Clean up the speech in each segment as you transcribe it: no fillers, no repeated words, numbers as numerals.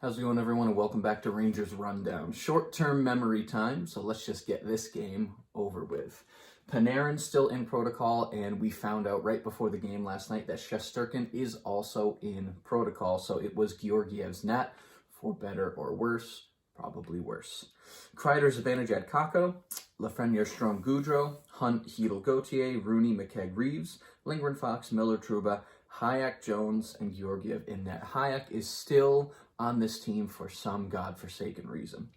How's it going, everyone, and welcome back to Rangers Rundown. Short-term memory time, so let's just get this game over with. Panarin's still in protocol, and we found out right before the game last night that Shesterkin is also in protocol, so it was Georgiev's net, for better or worse, probably worse. Kreider's advantage at Kakko, Lafreniere, Strome, Goudreau, Hunt, Hedel, Gauthier, Rooney, McKegg, Reeves, Lindgren, Fox, Miller, Trouba, Hayek, Jones, and Georgiev in net. Hayek is still on this team for some godforsaken reason.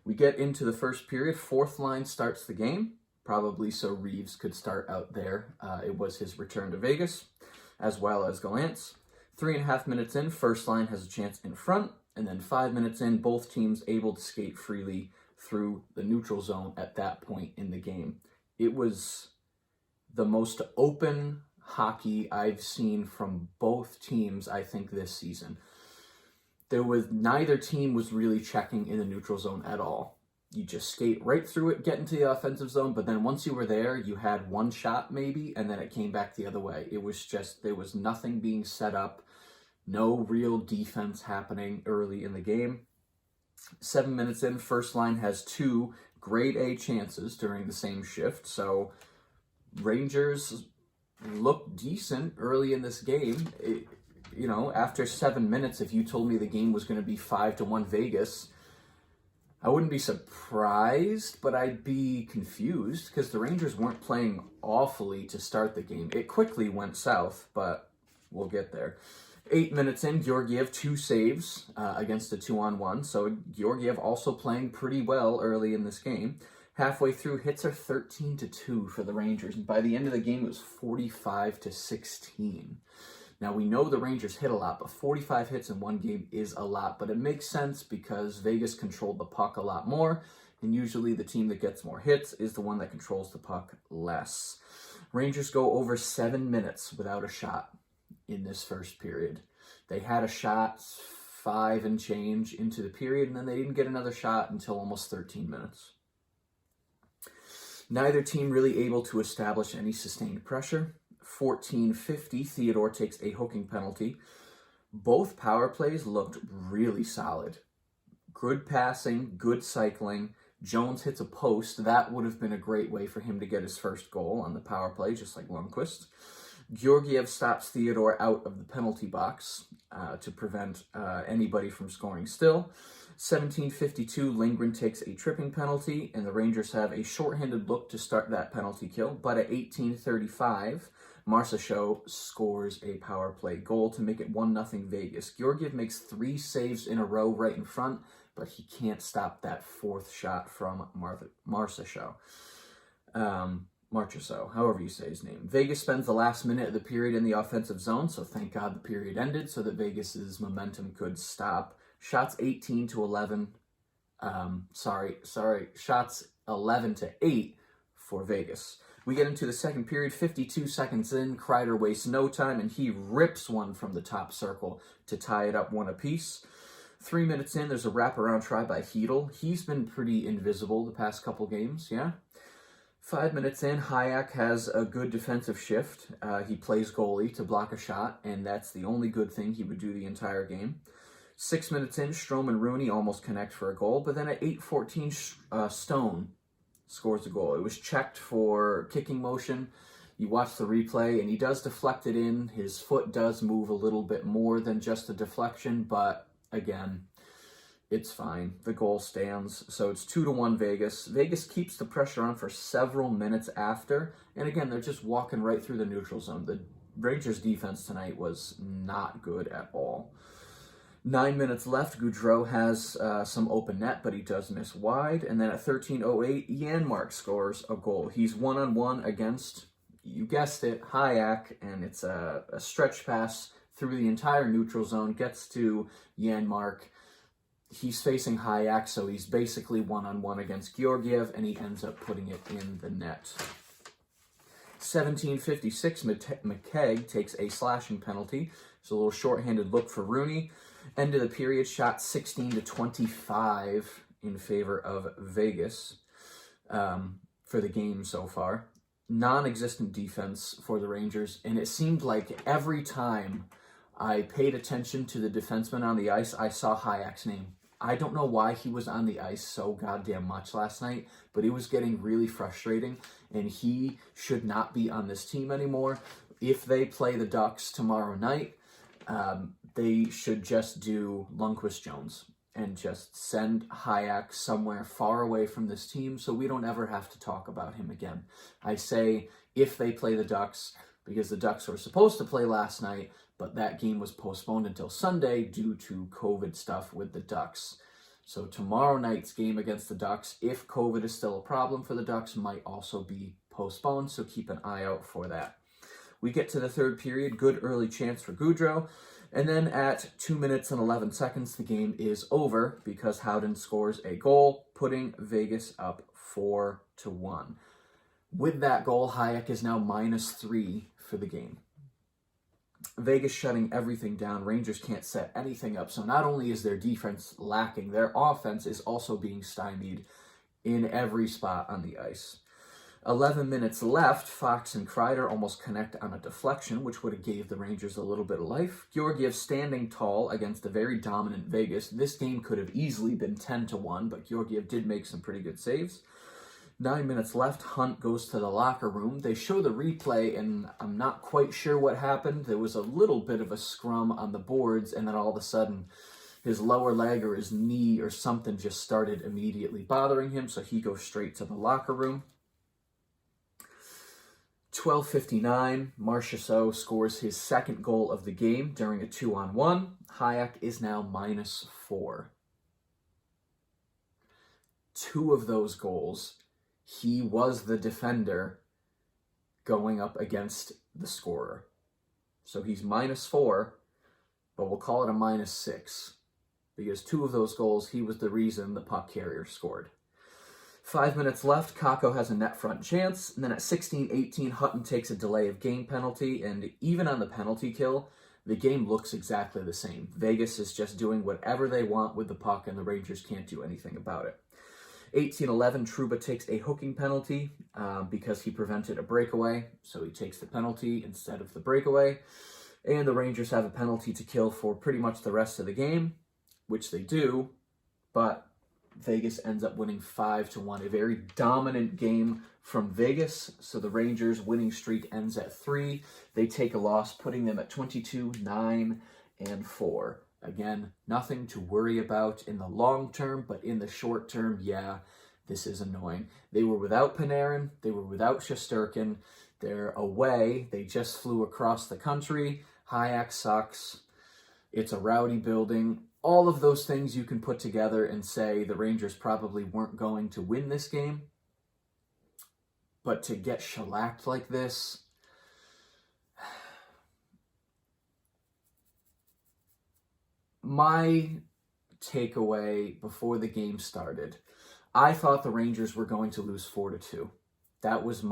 We get into the first period. Fourth line starts the game, probably so Reeves could start out there. It was his return to Vegas, as well as Gallant's. 3.5 minutes in, first line has a chance in front, and then 5 minutes in, both teams able to skate freely through the neutral zone at that point in the game. It was the most open hockey I've seen from both teams, I think, this season. Neither team was really checking in the neutral zone at all. You just skate right through it, get into the offensive zone, but then once you were there, you had one shot maybe, and then it came back the other way. It was just, there was nothing being set up, no real defense happening early in the game. 7 minutes in, first line has 2 grade A chances during the same shift, so Rangers looked decent early in this game. After 7 minutes, if you told me the game was going to be 5-1 Vegas, I wouldn't be surprised, but I'd be confused because the Rangers weren't playing awfully to start the game. It quickly went south, but we'll get there. 8 minutes in, Georgiev 2 saves against a 2-on-1, so Georgiev also playing pretty well early in this game. Halfway through, hits are 13-2 for the Rangers, and by the end of the game, it was 45-16. Now, we know the Rangers hit a lot, but 45 hits in one game is a lot, but it makes sense because Vegas controlled the puck a lot more, and usually the team that gets more hits is the one that controls the puck less. Rangers go over 7 minutes without a shot in this first period. They had a shot 5 and change into the period, and then they didn't get another shot until almost 13 minutes. Neither team really able to establish any sustained pressure. 14:50, Theodore takes a hooking penalty. Both power plays looked really solid. Good passing, good cycling. Jones hits a post. That would have been a great way for him to get his first goal on the power play, just like Lundqvist. Georgiev stops Theodore out of the penalty box to prevent anybody from scoring still. 17:52, Lindgren takes a tripping penalty, and the Rangers have a shorthanded look to start that penalty kill. But at 18:35, Marchessault scores a power play goal to make it 1-0 Vegas. Georgiev makes 3 saves in a row right in front, but he can't stop that fourth shot from Marchessault. Marchessault, however you say his name. Vegas spends the last minute of the period in the offensive zone, so thank God the period ended so that Vegas's momentum could stop. Shots 18-11. Shots 11-8 for Vegas. We get into the second period, 52 seconds in. Kreider wastes no time, and he rips one from the top circle to tie it up 1 apiece. 3 minutes in, there's a wraparound try by Hedel. He's been pretty invisible the past couple games, yeah? 5 minutes in, Hayek has a good defensive shift. He plays goalie to block a shot, and that's the only good thing he would do the entire game. 6 minutes in, Strome and Rooney almost connect for a goal, but then at 8:14, Stone scores a goal. It was checked for kicking motion. You watch the replay, and he does deflect it in. His foot does move a little bit more than just a deflection, but again, it's fine. The goal stands, so it's 2-1 Vegas. Vegas keeps the pressure on for several minutes after, and again, they're just walking right through the neutral zone. The Rangers' defense tonight was not good at all. 9 minutes left. Goudreau has some open net, but he does miss wide. And then at 13:08, Janmark scores a goal. He's 1-on-1 against, you guessed it, Hayek, and it's a stretch pass through the entire neutral zone, gets to Janmark. He's facing Hayek, so he's basically 1-on-1 against Georgiev, and he ends up putting it in the net. 17:56, McKegg takes a slashing penalty. It's a little shorthanded look for Rooney. End of the period, shot 16-25 in favor of Vegas for the game so far. Non-existent defense for the Rangers, and it seemed like every time I paid attention to the defenseman on the ice. I saw Hayek's name. I don't know why he was on the ice so goddamn much last night, but it was getting really frustrating, and he should not be on this team anymore. If they play the Ducks tomorrow night, they should just do Lundqvist-Jones and just send Hayek somewhere far away from this team so we don't ever have to talk about him again. I say if they play the Ducks, because the Ducks were supposed to play last night, but that game was postponed until Sunday due to COVID stuff with the Ducks. So tomorrow night's game against the Ducks, if COVID is still a problem for the Ducks, might also be postponed, so keep an eye out for that. We get to the third period, good early chance for Gaudreau, and then at 2 minutes and 11 seconds, the game is over because Howden scores a goal, putting Vegas up 4-1. With that goal, Hayek is now -3 for the game. Vegas shutting everything down. Rangers can't set anything up. So not only is their defense lacking, their offense is also being stymied in every spot on the ice. 11 minutes left, Fox and Kreider almost connect on a deflection, which would have gave the Rangers a little bit of life. Georgiev standing tall against a very dominant Vegas. This game could have easily been 10-1, but Georgiev did make some pretty good saves. 9 minutes left, Hunt goes to the locker room. They show the replay, and I'm not quite sure what happened. There was a little bit of a scrum on the boards, and then all of a sudden, his lower leg or his knee or something just started immediately bothering him, so he goes straight to the locker room. 12:59, Marchessault scores his second goal of the game during a 2-on-1. Hayek is now -4. 2 of those goals, he was the defender going up against the scorer. So he's -4, but we'll call it a -6 because 2 of those goals, he was the reason the puck carrier scored. 5 minutes left, Kakko has a net front chance, and then at 16-18, Hutton takes a delay of game penalty, and even on the penalty kill, the game looks exactly the same. Vegas is just doing whatever they want with the puck, and the Rangers can't do anything about it. 18-11, Trouba takes a hooking penalty because he prevented a breakaway, so he takes the penalty instead of the breakaway, and the Rangers have a penalty to kill for pretty much the rest of the game, which they do, but Vegas ends up winning 5-1. A very dominant game from Vegas, so the Rangers' winning streak ends at 3. They take a loss, putting them at 22-9-4. Again, nothing to worry about in the long term, but in the short term, yeah, this is annoying. They were without Panarin. They were without Shesterkin. They're away. They just flew across the country. Hayek sucks. It's a rowdy building. All of those things you can put together and say the Rangers probably weren't going to win this game. But to get shellacked like this, my takeaway before the game started, I thought the Rangers were going to lose 4-2. That's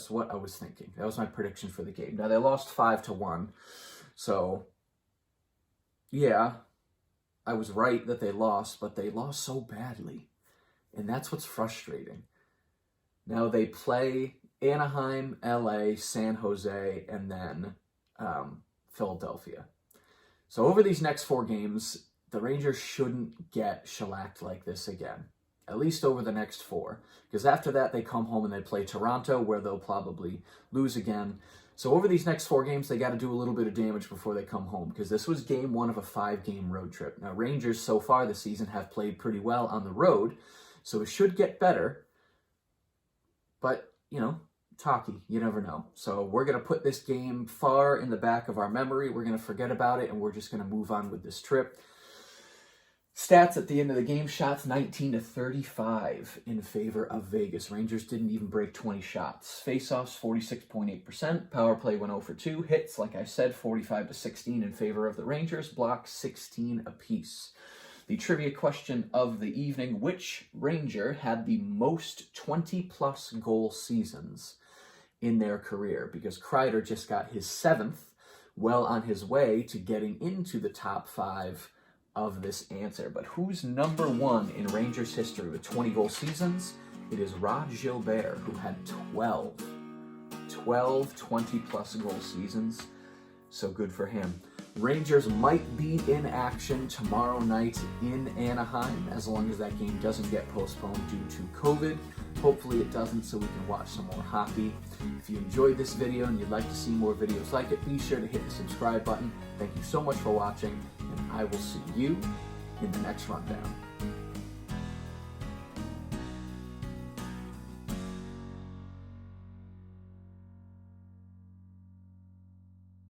what I was thinking. That was my prediction for the game. Now they lost 5-1. So yeah, I was right that they lost, but they lost so badly. And that's what's frustrating. Now they play Anaheim, LA, San Jose, and then Philadelphia. So over these next 4 games, the Rangers shouldn't get shellacked like this again. At least over the next 4. Because after that, they come home and they play Toronto, where they'll probably lose again. So over these next 4 games, they got to do a little bit of damage before they come home, because this was game 1 of a 5-game road trip. Now, Rangers so far this season have played pretty well on the road, so it should get better. But, talky, you never know. So we're going to put this game far in the back of our memory. We're going to forget about it, and we're just going to move on with this trip. Stats at the end of the game, shots 19-35 in favor of Vegas. Rangers didn't even break 20 shots. Faceoffs, 46.8%. Power play went 0-for-2. Hits, like I said, 45-16 in favor of the Rangers. Blocks, 16 apiece. The trivia question of the evening, which Ranger had the most 20-plus goal seasons in their career? Because Kreider just got his 7th, well on his way to getting into the top 5 of this answer. But who's number 1 in Rangers history with 20 goal seasons? It is Rod Gilbert, who had 12 20-plus goal seasons. so good for him. Rangers might be in action tomorrow night in Anaheim, as long as that game doesn't get postponed due to COVID. Hopefully it doesn't, so we can watch some more hockey. If you enjoyed this video and you'd like to see more videos like it, be sure to hit the subscribe button. Thank you so much for watching, and I will see you in the next rundown.